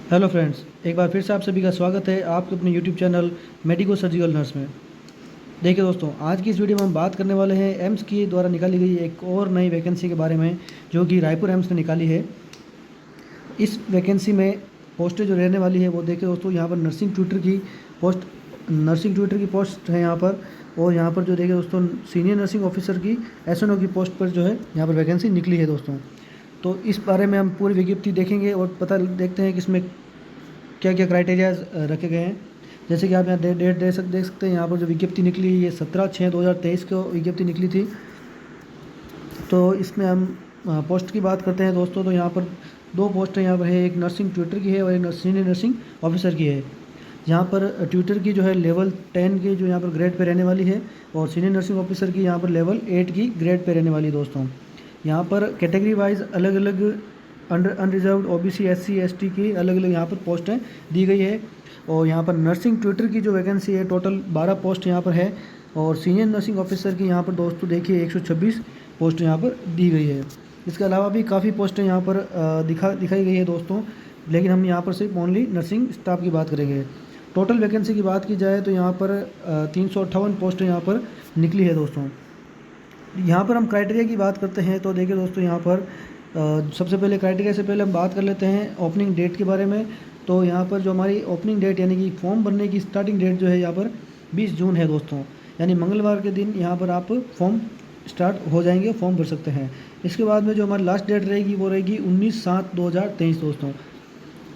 Hello friends, एक बार फिर से आप सभी का स्वागत है आपके अपने YouTube channel medico surgical nurse में। देखिए दोस्तों, आज की इस वीडियो में हम बात करने वाले हैं एम्स की द्वारा निकाली गई एक और नई वैकेंसी के बारे में, जो कि रायपुर एम्स ने निकाली है। इस वैकेंसी में पोस्टें जो रहने वाली है वो देखिए दोस्तों, यहाँ पर नर्सिंग ट्यूटर की पोस्ट है यहाँ पर। और यहाँ पर जो देखिए दोस्तों, सीनियर नर्सिंग ऑफिसर की एसएनओ की पोस्ट पर जो है यहाँ पर वैकेंसी निकली है दोस्तों। तो इस बारे में हम पूरी विज्ञप्ति देखेंगे और पता देखते हैं कि इसमें क्या क्या क्राइटेरियाज रखे गए हैं। जैसे कि आप यहाँ डेट देख सकते हैं। यहाँ पर जो विज्ञप्ति निकली है ये 17/6/2023 को विज्ञप्ति निकली थी। तो इसमें हम पोस्ट की बात करते हैं दोस्तों। तो यहाँ पर दो पोस्ट यहाँ पर है, एक नर्सिंग ट्यूटर की है और एक सीनियर नर्सिंग ऑफिसर की है। यहाँ पर ट्यूटर की जो है लेवल 10 की जो यहाँ पर ग्रेड पे रहने वाली है, और सीनियर नर्सिंग ऑफिसर की यहाँ पर लेवल 8 की ग्रेड पे रहने वाली है दोस्तों। यहाँ पर कैटेगरी वाइज अलग अलग अनरिजर्व्ड ओबीसी एससी एसटी की अलग अलग यहाँ पर पोस्टें दी गई है। और यहाँ पर नर्सिंग ट्यूटर की जो वैकेंसी है टोटल 12 पोस्ट यहाँ पर है, और सीनियर नर्सिंग ऑफिसर की यहाँ पर दोस्तों देखिए 126 पोस्ट यहाँ पर दी गई है। इसके अलावा भी काफ़ी पोस्टें यहाँ पर दिखाई गई है दोस्तों, लेकिन हम यहाँ पर सिर्फ ओनली नर्सिंग स्टाफ की बात करेंगे। टोटल वैकेंसी की बात की जाए तो यहाँ पर 358 पोस्टें यहाँ पर निकली है दोस्तों। यहाँ पर हम क्राइटेरिया की बात करते हैं तो देखिए दोस्तों, यहाँ पर सबसे पहले क्राइटेरिया से पहले हम बात कर लेते हैं ओपनिंग डेट के बारे में। तो यहाँ पर जो हमारी ओपनिंग डेट यानी कि फॉर्म भरने की स्टार्टिंग डेट जो है यहाँ पर 20 जून है दोस्तों, यानी मंगलवार के दिन यहाँ पर आप फॉर्म स्टार्ट हो जाएंगे, फॉर्म भर सकते हैं। इसके बाद में जो हमारी लास्ट डेट रहेगी वो रहेगी 19/7/2023 दोस्तों।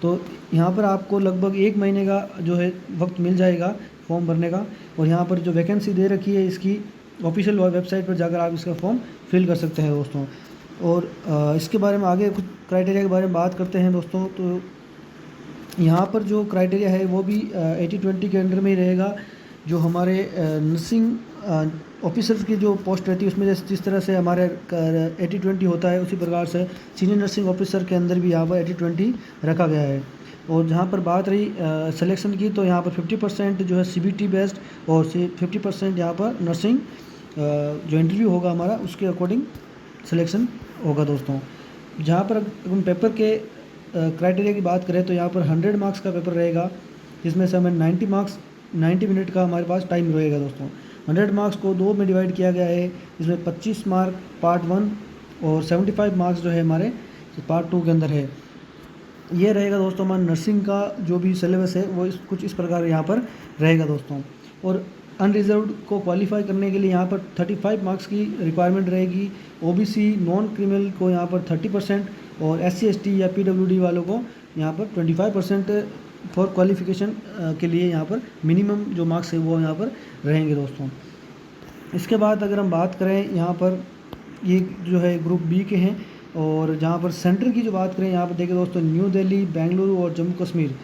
तो यहाँ पर आपको लगभग 1 महीने का जो है वक्त मिल जाएगा फॉर्म भरने का। और यहाँ पर जो वैकेंसी दे रखी है इसकी ऑफिशियल वेबसाइट पर जाकर आप इसका फॉर्म फिल कर सकते हैं दोस्तों। और इसके बारे में आगे कुछ क्राइटेरिया के बारे में बात करते हैं दोस्तों। तो यहाँ पर जो क्राइटेरिया है वो भी 80-20 के अंडर में ही रहेगा। जो हमारे नर्सिंग ऑफिसर्स की जो पोस्ट रहती है उसमें जिस तरह से हमारे 80-20 होता है, उसी प्रकार से सीनियर नर्सिंग ऑफिसर के अंदर भी यहाँ पर 80-20 रखा गया है। और जहाँ पर बात रही सिलेक्शन की, तो यहाँ पर 50% जो है सीबीटी बेस्ड और 50% यहाँ पर नर्सिंग जो इंटरव्यू होगा हमारा उसके अकॉर्डिंग सिलेक्शन होगा दोस्तों। जहाँ पर हम पेपर के क्राइटेरिया की बात करें तो यहाँ पर 100 मार्क्स का पेपर रहेगा, जिसमें से हमें 90 मिनट का हमारे पास टाइम रहेगा दोस्तों। 100 मार्क्स को 2 में डिवाइड किया गया है, जिसमें 25 मार्क पार्ट 1 और 75 मार्क्स जो है हमारे पार्ट 2 के अंदर है। ये रहेगा दोस्तों हमारा नर्सिंग का जो भी सिलेबस है वो कुछ इस प्रकार यहाँ पर रहेगा दोस्तों। और अनरिजर्व्ड को क्वालिफाई करने के लिए यहाँ पर 35 मार्क्स की रिक्वायरमेंट रहेगी। ओबीसी नॉन क्रिमिनल को यहाँ पर 30% और एससी एसटी या पीडब्ल्यूडी वालों को यहाँ पर 25% फॉर क्वालिफिकेशन के लिए यहाँ पर मिनिमम जो मार्क्स है वो यहाँ पर रहेंगे दोस्तों। इसके बाद अगर हम बात करें यहाँ पर ये जो है ग्रुप बी के हैं, और जहाँ पर सेंटर की जो बात करें यहाँ पर देखिए दोस्तों, न्यू दिल्ली, बेंगलुरु और जम्मू कश्मीर,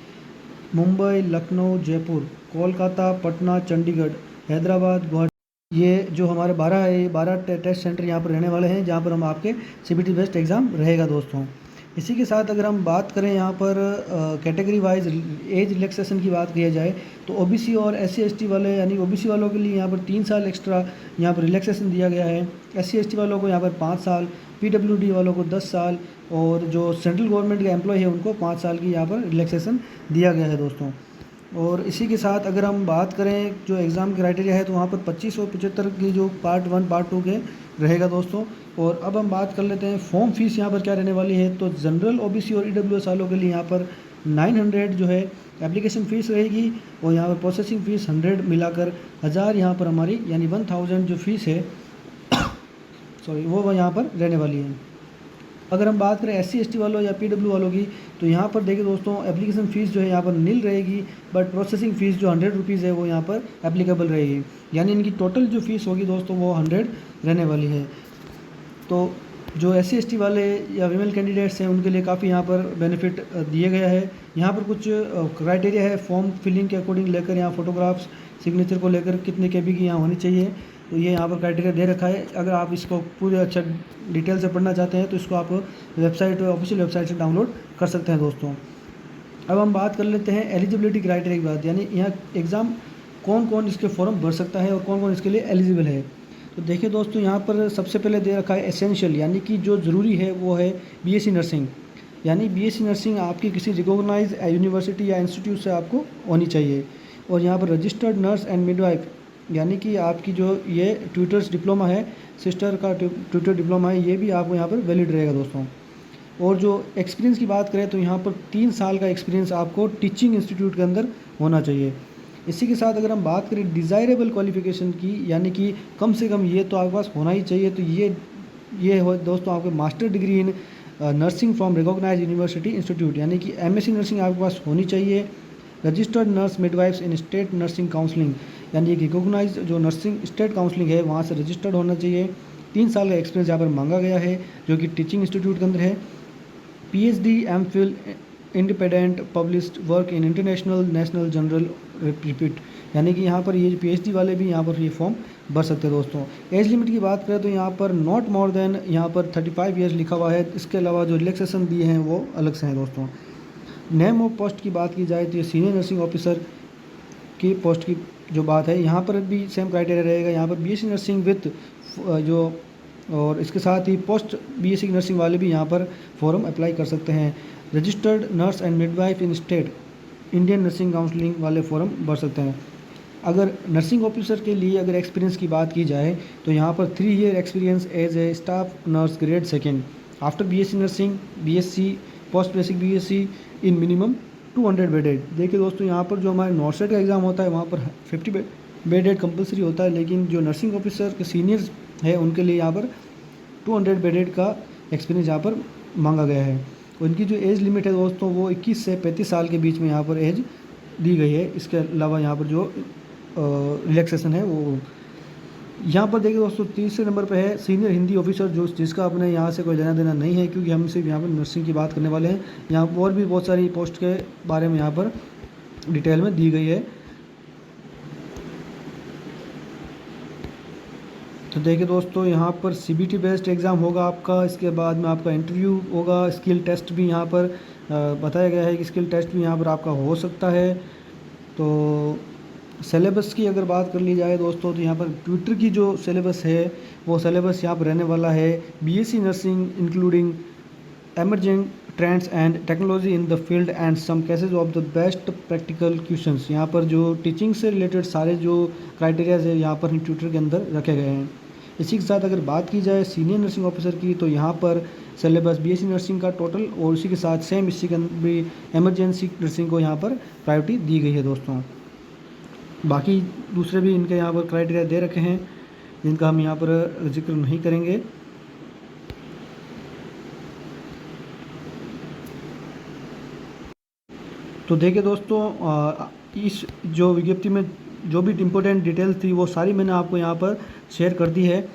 मुंबई, लखनऊ, जयपुर, कोलकाता, पटना, चंडीगढ़, हैदराबाद, गुवाहाटी, ये जो हमारे 12 है, ये 12 टेस्ट सेंटर यहाँ पर रहने वाले हैं, जहाँ पर हम आपके सीबीटी बेस्ड एग्ज़ाम रहेगा दोस्तों। इसी के साथ अगर हम बात करें यहाँ पर कैटेगरी वाइज एज रिलैक्सेशन की बात किया जाए तो ओबीसी और एससी एसटी वाले यानी ओबीसी वालों के लिए यहाँ पर 3 साल एक्स्ट्रा यहाँ पर रिलैक्सेशन दिया गया है। एससी एसटी वालों को यहाँ पर 5 साल, पीडब्ल्यूडी वालों को 10 साल, और जो सेंट्रल गवर्नमेंट के एम्प्लॉय है उनको 5 साल की यहाँ पर रिलैक्सेशन दिया गया है दोस्तों। और इसी के साथ अगर हम बात करें जो एग्ज़ाम क्राइटेरिया है तो वहाँ पर 25 और 75 की जो पार्ट 1 पार्ट 2 के रहेगा दोस्तों। और अब हम बात कर लेते हैं फॉर्म फीस यहाँ पर क्या रहने वाली है। तो जनरल ओबीसी और ईडब्ल्यूएस वालों के लिए यहाँ पर 900 जो है एप्लीकेशन फ़ीस रहेगी, और यहाँ पर प्रोसेसिंग फ़ीस 100 मिलाकर 1000 यहाँ पर हमारी यानी 1000 जो फीस है सॉरी वो यहाँ पर रहने वाली है। अगर हम बात करें एससी एसटी वालों या पीडब्ल्यू वालों की, तो यहाँ पर देखिए दोस्तों एप्लीकेशन फ़ीस जो है यहाँ पर नील रहेगी, बट प्रोसेसिंग फ़ीस जो 100 रुपीज़ है वो यहाँ पर एप्लीकेबल रहेगी, यानी इनकी टोटल जो फ़ीस होगी दोस्तों वो 100 रहने वाली है। तो जो एससी एसटी वाले या फीमेल कैंडिडेट्स हैं उनके लिए काफ़ी यहाँ पर बेनिफिट दिए गया है। यहाँ पर कुछ क्राइटेरिया है फॉर्म फिलिंग के अकॉर्डिंग लेकर, यहाँ फ़ोटोग्राफ्स सिग्नेचर को लेकर कितने केबी की यहाँ होनी चाहिए, तो ये यहाँ पर क्राइटेरिया दे रखा है। अगर आप इसको पूरे अच्छा डिटेल से पढ़ना चाहते हैं तो इसको आप वेबसाइट ऑफिशियल वेबसाइट से डाउनलोड कर सकते हैं दोस्तों। अब हम बात कर लेते हैं एलिजिबिलिटी क्राइटेरिया की बात, यानी यहाँ एग्ज़ाम कौन कौन इसके फॉर्म भर सकता है और कौन कौन इसके लिए एलिजिबल है। तो देखिए दोस्तों, यहाँ पर सबसे पहले दे रखा है एसेंशियल, यानी कि जो ज़रूरी है वो है बीएससी नर्सिंग। यानी बीएससी नर्सिंग आपकी किसी रिकॉग्नाइज यूनिवर्सिटी या इंस्टीट्यूट से आपको होनी चाहिए। और यहाँ पर रजिस्टर्ड नर्स एंड मिडवाइफ, यानी कि आपकी जो ये ट्यूटर्स डिप्लोमा है, सिस्टर का ट्यूटर डिप्लोमा है, ये भी आपको यहाँ पर वैलिड रहेगा दोस्तों। और जो एक्सपीरियंस की बात करें तो यहाँ पर 3 साल का एक्सपीरियंस आपको टीचिंग इंस्टीट्यूट के अंदर होना चाहिए। इसी के साथ अगर हम बात करें डिज़ायरेबल क्वालिफ़िकेशन की, यानी कि कम से कम ये तो आपके पास होना ही चाहिए, तो ये हो दोस्तों आपके master degree in nursing from recognise university institute, यानी कि एमएससी नर्सिंग आपके पास होनी चाहिए। Registered nurse midwifes in state nursing counselling, यानी कि रिकॉग्नाइज जो नर्सिंग स्टेट काउंसलिंग है वहाँ से रजिस्टर्ड होना चाहिए। 3 साल का एक्सपीरियंस यहाँ पर मांगा गया है जो कि टीचिंग इंस्टीट्यूट के अंदर है। PhD MPhil independent published work in international national general repeat, यानी कि यहाँ पर ये पीएचडी वाले भी यहाँ पर ये फॉर्म भर सकते हैं दोस्तों। एज लिमिट की बात करें तो यहाँ पर नॉट मोर देन यहाँ पर 35 ईयर्स लिखा हुआ है। इसके अलावा जो रिलैक्सेशन दिए हैं वो अलग से हैं दोस्तों। नेम ऑफ पोस्ट की बात की जाए तो ये सीनियर नर्सिंग ऑफिसर की पोस्ट की जो बात है, यहाँ पर भी सेम क्राइटेरिया रहेगा। यहाँ पर बीएससी नर्सिंग विथ जो और इसके साथ ही पोस्ट बीएससी नर्सिंग वाले भी यहाँ पर फॉर्म अप्लाई कर सकते हैं। Registered nurse and midwife in state Indian nursing counselling वाले फॉर्म भर सकते हैं। अगर नर्सिंग ऑफिसर के लिए अगर एक्सपीरियंस की बात की जाए तो यहाँ पर 3 year experience as a staff nurse grade 2 after BSc nursing, BSc post basic BSc in minimum 200 bedded. देखिए दोस्तों, यहाँ पर जो हमारे नॉर्सेट का एग्ज़ाम होता है वहाँ पर 50 बेडेड कंपलसरी होता है, लेकिन जो नर्सिंग ऑफिसर के सीनियर्स है उनके लिए यहाँ पर 200 बेडेड का एक्सपीरियंस यहाँ पर मांगा गया है। उनकी जो एज लिमिट है दोस्तों वो 21 से 35 साल के बीच में यहाँ पर एज दी गई है। इसके अलावा यहाँ पर जो रिलैक्सेशन है वो यहाँ पर देखिए दोस्तों, तीसरे नंबर पे है सीनियर हिंदी ऑफिसर, जो जिसका अपने यहाँ से कोई लेना देना नहीं है, क्योंकि हम सिर्फ यहाँ पर नर्सिंग की बात करने वाले हैं। यहाँ और भी बहुत सारी पोस्ट के बारे में यहाँ पर डिटेल में दी गई है। तो देखिए दोस्तों, यहाँ पर सीबीटी बेस्ड एग्ज़ाम होगा आपका। इसके बाद में आपका इंटरव्यू होगा। स्किल टेस्ट भी यहाँ पर बताया गया है कि स्किल टेस्ट भी यहाँ पर आपका हो सकता है। तो सिलेबस की अगर बात कर ली जाए दोस्तों, तो यहाँ पर ट्विटर की जो सिलेबस है वो सिलेबस यहाँ पर रहने वाला है। BSc nursing including emerging trends and technology in the field and some cases of the best practical questions. यहाँ पर जो टीचिंग से रिलेटेड सारे जो क्राइटेरियाज है यहाँ पर ट्विटर के अंदर रखे गए हैं। इसी के साथ अगर बात की जाए सीनियर नर्सिंग ऑफिसर की, तो यहाँ पर सिलेबस बीएससी नर्सिंग का टोटल, और उसी के साथ सेम इसी के अंदर भी एमरजेंसी नर्सिंग को यहाँ पर प्रायोरिटी दी गई है दोस्तों। बाकी दूसरे भी इनके यहाँ पर क्राइटेरिया दे रखे हैं जिनका हम यहाँ पर जिक्र नहीं करेंगे। तो देखिए दोस्तों, इस जो विज्ञप्ति में जो भी इम्पोर्टेंट डिटेल्स थी वो सारी मैंने आपको यहाँ पर शेयर कर दी है।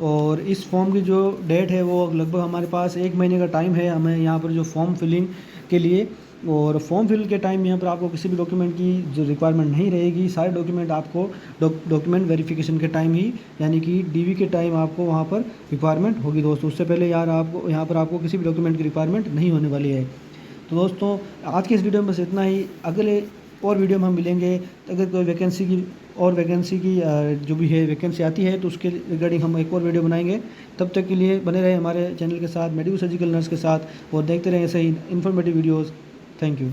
और इस फॉर्म की जो डेट है वो लगभग हमारे पास 1 महीने का टाइम है हमें यहाँ पर जो फॉर्म फिलिंग के लिए। और फॉर्म फिल के टाइम यहाँ पर आपको किसी भी डॉक्यूमेंट की जो रिक्वायरमेंट नहीं रहेगी। सारे डॉक्यूमेंट आपको डॉक्यूमेंट वेरिफिकेशन के टाइम ही, यानी कि डीवी के टाइम आपको वहाँ पर रिक्वायरमेंट होगी दोस्तों। उससे पहले आपको यहाँ पर आपको किसी भी डॉक्यूमेंट की रिक्वायरमेंट नहीं होने वाली है। तो दोस्तों, आज के इस वीडियो में बस इतना ही। अगले और वीडियो में हम मिलेंगे। अगर कोई वैकेंसी की जो भी है वैकेंसी आती है तो उसके रिगार्डिंग हम एक और वीडियो बनाएंगे। तब तक के लिए बने रहे हमारे चैनल के साथ, मेडिको सर्जिकल नर्स के साथ, और देखते रहें ऐसे ही इन्फॉर्मेटिव वीडियोज़। Thank you.